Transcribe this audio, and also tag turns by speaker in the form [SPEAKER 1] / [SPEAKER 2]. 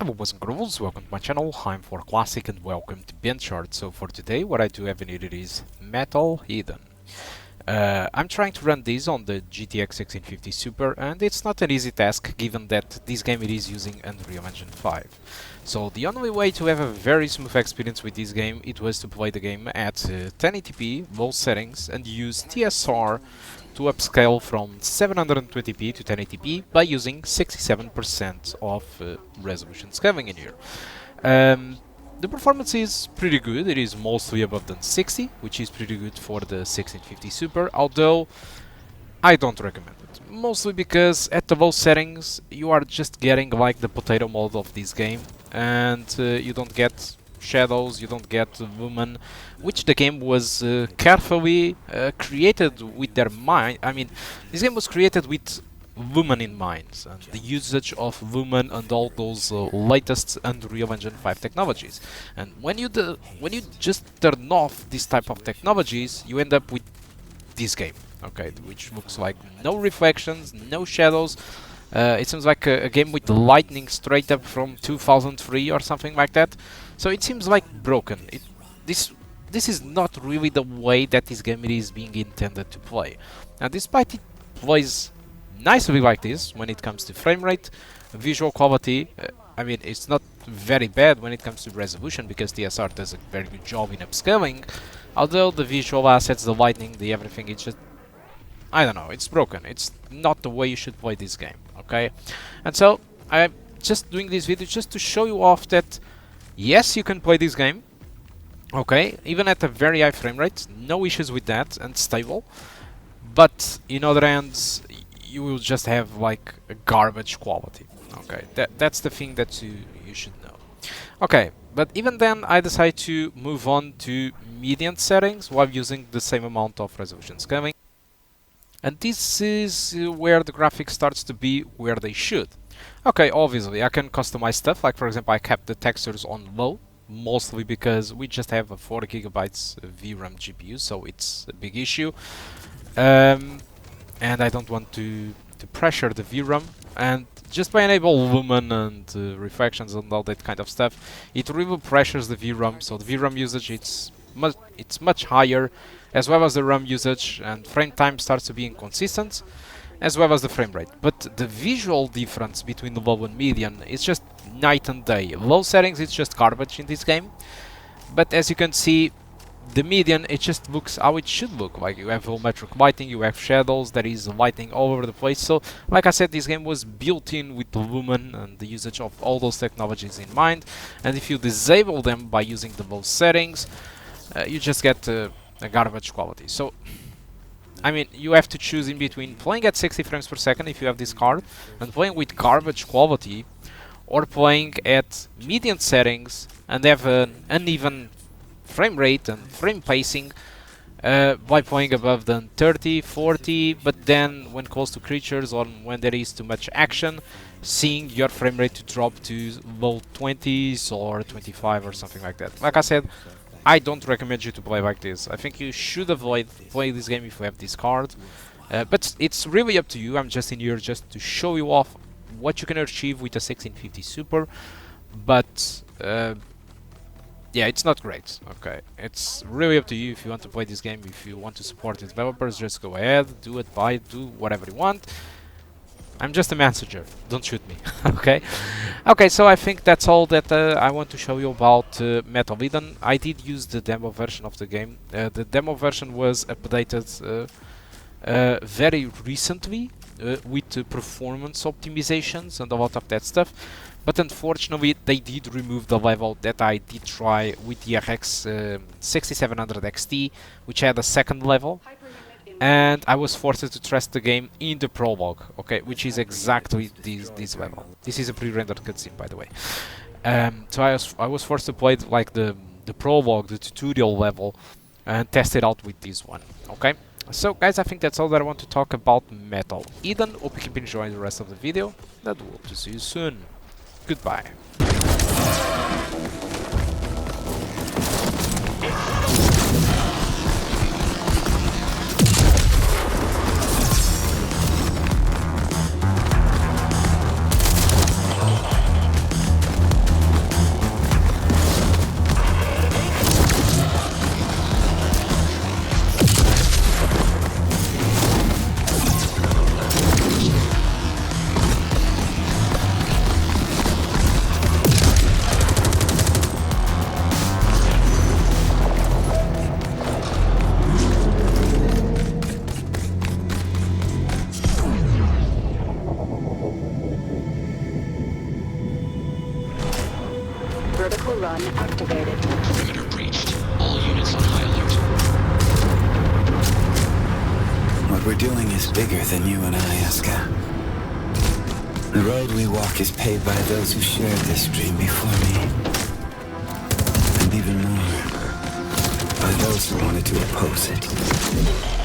[SPEAKER 1] Hello boys and girls, welcome to my channel. I'm For Classic and welcome to BenchART. So for today what I do have needed is Metal Hidden. I'm trying to run this on the GTX 1650 Super and it's not an easy task given that this game it is using Unreal Engine 5. So the only way to have a very smooth experience with this game it was to play the game at 1080p, low settings and use TSR to upscale from 720p to 1080p by using 67% of resolution scaling in here. The performance is pretty good, it is mostly above than 60, which is pretty good for the 1650 Super, although I don't recommend it. Mostly because at the low settings you are just getting like the potato mode of this game and you don't get shadows, you don't get lumen, which the game was carefully created with their mind. I mean, this game was created with lumen in mind and the usage of lumen and all those latest Unreal Engine 5 technologies. And when you just turn off this type of technologies, you end up with this game, okay, which looks like no reflections, no shadows. It seems like a game with lightning straight up from 2003 or something like that. So it seems like broken. This is not really the way that this game is being intended to play. Now, despite it plays nicely like this when it comes to frame rate, visual quality, I mean, it's not very bad when it comes to resolution because TSR does a very good job in upscaling. Although the visual assets, the lighting, the everything, it's just, I don't know, it's broken. It's not the way you should play this game, okay? And so, I'm just doing this video just to show you off that, yes, you can play this game, okay? Even at a very high frame rate, no issues with that, and stable. But, in other hands, you will just have, like, a garbage quality, okay? That's the thing that you should know. Okay, but even then, I decided to move on to median settings while using the same amount of resolution scaling. And this is where the graphics starts to be where they should. Okay, obviously I can customize stuff, like for example I kept the textures on low, mostly because we just have a 4 gigabytes VRAM GPU, so it's a big issue. And I don't want to pressure the VRAM, and just by enable lumen and reflections and all that kind of stuff, it really pressures the VRAM, so the VRAM usage it's much higher, as well as the RAM usage, and frame time starts to be inconsistent, as well as the frame rate. But the visual difference between the low and median is just night and day. Low settings it's just garbage in this game, but as you can see, the median it just looks how it should look. Like you have volumetric lighting, you have shadows, there is lighting all over the place. So like I said, this game was built in with the lumen and the usage of all those technologies in mind, and if you disable them by using the low settings, you just get a garbage quality. So I mean, you have to choose in between playing at 60 frames per second if you have this card and playing with garbage quality, or playing at median settings and have an uneven frame rate and frame pacing by playing above than 30, 40, but then when close to creatures or when there is too much action, seeing your frame rate to drop to low 20s or 25 or something like that. Like I said, I don't recommend you to play like this. I think you should avoid playing this game if you have this card. But it's really up to you. I'm just in here just to show you off what you can achieve with a 1650 Super. But yeah, it's not great. Okay, it's really up to you if you want to play this game. If you want to support the developers, just go ahead, do it, buy it, do whatever you want. I'm just a messenger, don't shoot me, okay? Okay, so I think that's all that I want to show you about Metal Hidden. I did use the demo version of the game. The demo version was updated very recently with performance optimizations and a lot of that stuff. But unfortunately, they did remove the level that I did try with the RX 6700 XT, which had a second level. And I was forced to test the game in the prologue, okay, which is exactly this level. This is a pre-rendered cutscene, by the way. So I was forced to play like the prologue, the tutorial level, and test it out with this one, okay? So guys, I think that's all that I want to talk about Metal Hidden. Hope you keep enjoying the rest of the video, and I hope to see you soon. Goodbye.
[SPEAKER 2] run activated.
[SPEAKER 3] Perimeter breached. All units on high alert.
[SPEAKER 4] What we're doing is bigger than you and I, Asuka. The road we walk is paved by those who shared this dream before me. And even more, by those who wanted to oppose it.